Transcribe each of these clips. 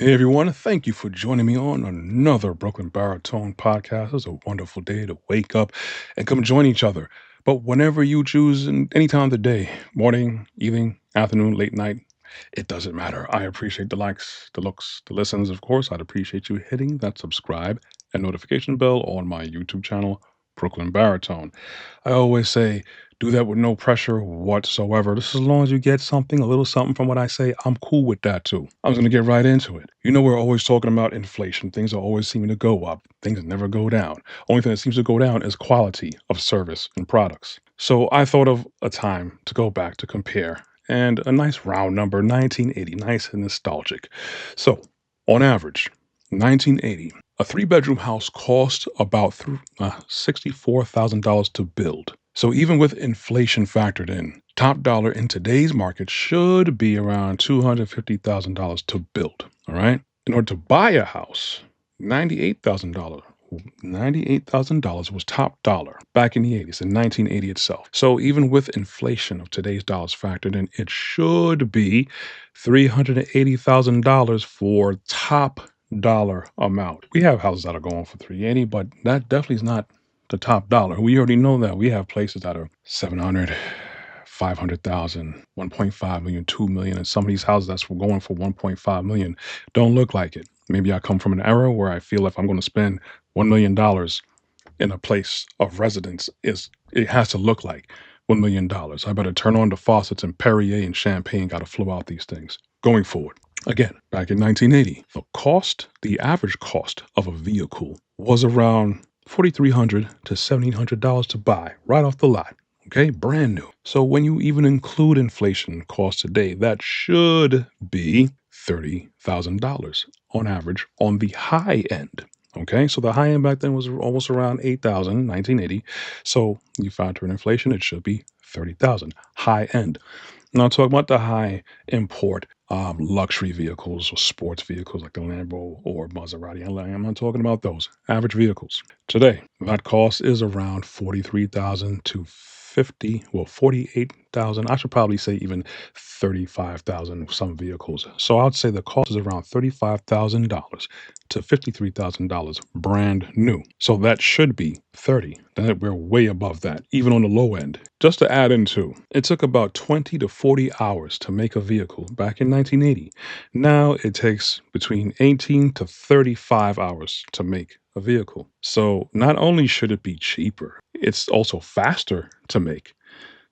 Hey everyone, thank you for joining me on another Brooklyn Baritone podcast. It's a wonderful day to wake up and come join each other. But whenever you choose, in any time of the day, morning, evening, afternoon, late night, it doesn't matter. I appreciate the likes, the looks, the listens. Of course, I'd appreciate you hitting that subscribe and notification bell on my YouTube channel, Brooklyn Baritone. I always say, do that with no pressure whatsoever. Just as long as you get something, a little something from what I say, I'm cool with that too. I'm going to get right into it. We're always talking about inflation. Things are always seeming to go up. Things never go down. Only thing that seems to go down is quality of service and products. So I thought of a time to go back to compare and a nice round number, 1980, nice and nostalgic. So on average, 1980, a three-bedroom house cost about $64,000 to build. So even with inflation factored in, top dollar in today's market should be around $250,000 to build. All right. In order to buy a house, $98,000. $98,000 was top dollar back in the 80s, in 1980 itself. So even with inflation of today's dollars factored in, it should be $380,000 for top dollar amount. We have houses that are going for 380, but that definitely is not the top dollar. We already know that. We have places that are 700, 500,000, 1.5 million, 2 million, and some of these houses that's going for 1.5 million don't look like it. Maybe I come from an era where I feel if I'm going to spend $1 million in a place of residence, it has to look like $1 million. I better turn on the faucets and Perrier and champagne got to flow out these things going forward. Again, back in 1980, the average cost of a vehicle was around $4,300 to $1,700 to buy right off the lot. Okay, brand new. So when you even include inflation costs today, that should be $30,000 on average on the high end. Okay, so the high end back then was almost around 8,000, 1980. So you factor in inflation, it should be 30,000 high end. Now talking about the high import luxury vehicles or sports vehicles like the Lambo or Maserati. I'm not talking about those average vehicles. Today, that cost is around 43,000 to 48,000. I should probably say even 35,000 with some vehicles. So I'd say the cost is around $35,000 to $53,000 brand new. So that should be 30. Then we're way above that, even on the low end. Just to add into, it took about 20 to 40 hours to make a vehicle back in 1980. Now it takes between 18 to 35 hours to make a vehicle. So not only should it be cheaper, it's also faster to make.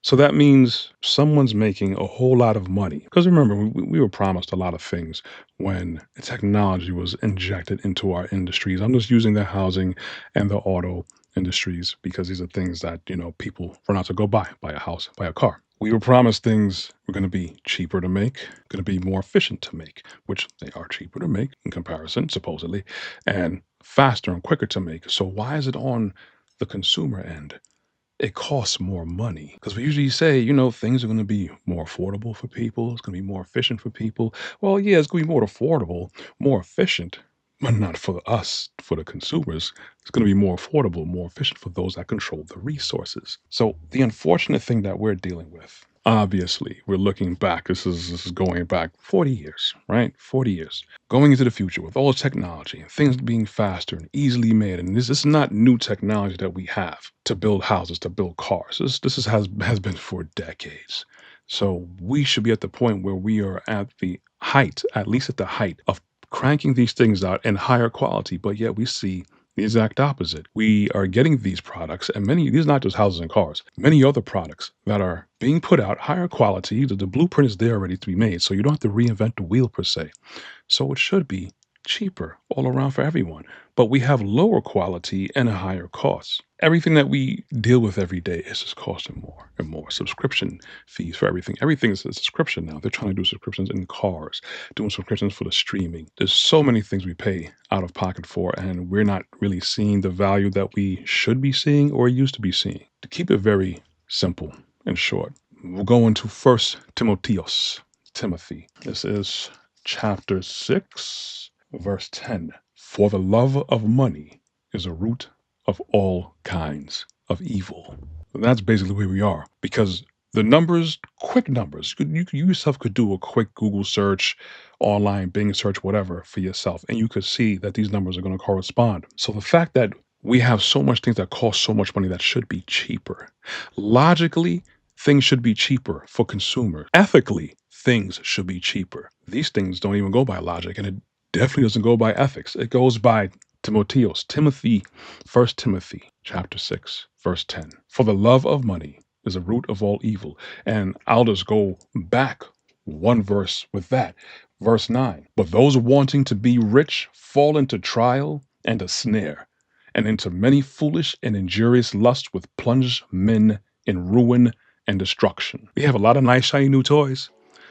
So that means someone's making a whole lot of money. Because remember, we were promised a lot of things when technology was injected into our industries. I'm just using the housing and the auto industries because these are things that, people run out to go buy a house, buy a car. We were promised things were going to be cheaper to make, going to be more efficient to make, which they are cheaper to make in comparison, supposedly, and faster and quicker to make. So why is it on the consumer end? It costs more money because we usually say, things are going to be more affordable for people. It's going to be more efficient for people. Well, yeah, it's going to be more affordable, more efficient, but not for us, for the consumers. It's going to be more affordable, more efficient for those that control the resources. So the unfortunate thing that we're dealing with, obviously, we're looking back. This is going back 40 years, right? 40 years. Going into the future with all technology and things being faster and easily made. And this is not new technology that we have to build houses, to build cars. Has been for decades. So we should be at the point where we are at the height, at least at the height of cranking these things out in higher quality. But yet we see the exact opposite. We are getting these products, and these are not just houses and cars, many other products that are being put out higher quality. The blueprint is there already to be made, so you don't have to reinvent the wheel per se. So it should be cheaper all around for everyone. But we have lower quality and a higher cost. Everything that we deal with every day is just costing more and more. Subscription fees for everything. Everything is a subscription now. They're trying to do subscriptions in cars, doing subscriptions for the streaming. There's so many things we pay out of pocket for, and we're not really seeing the value that we should be seeing or used to be seeing. To keep it very simple and short, we'll go into First Timothy. This is chapter 6, verse 10. For the love of money is a root of all kinds of evil. And that's basically where we are because The numbers, quick numbers. You yourself could do a quick Google search, online Bing search, whatever for yourself, and you could see that these numbers are going to correspond. So the fact that we have so much things that cost so much money that should be cheaper. Logically, things should be cheaper for consumers. Ethically, things should be cheaper. These things don't even go by logic, and it definitely doesn't go by ethics. It goes by Timothy, 1 Timothy chapter 6, verse 10. For the love of money is a root of all evil. And I'll just go back one verse with that. Verse 9. But those wanting to be rich fall into trial and a snare, and into many foolish and injurious lusts, which plunge men in ruin and destruction. We have a lot of nice, shiny new toys,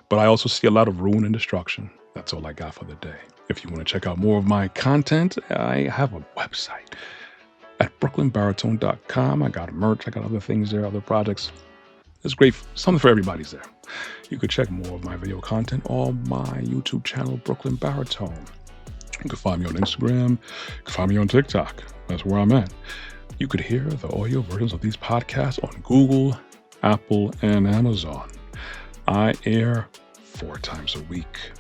but I also see a lot of ruin and destruction. That's all I got for the day. If you want to check out more of my content, I have a website at brooklynbaritone.com. I got merch, I got other things there, other projects. It's great, something for everybody's there. You could check more of my video content on my YouTube channel, Brooklyn Baritone. You can find me on Instagram, you can find me on TikTok. That's where I'm at. You could hear the audio versions of these podcasts on Google, Apple, and Amazon. I air 4 times a week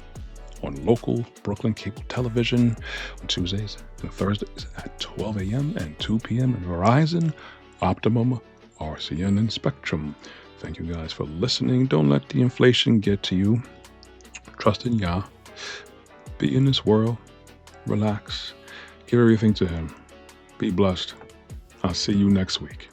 on local Brooklyn cable television on Tuesdays and Thursdays at 12 a.m. and 2 p.m. in Verizon, Optimum, RCN, and Spectrum. Thank you guys for listening. Don't let the inflation get to you. Trust in Yah. Be in this world. Relax. Give everything to Him. Be blessed. I'll see you next week.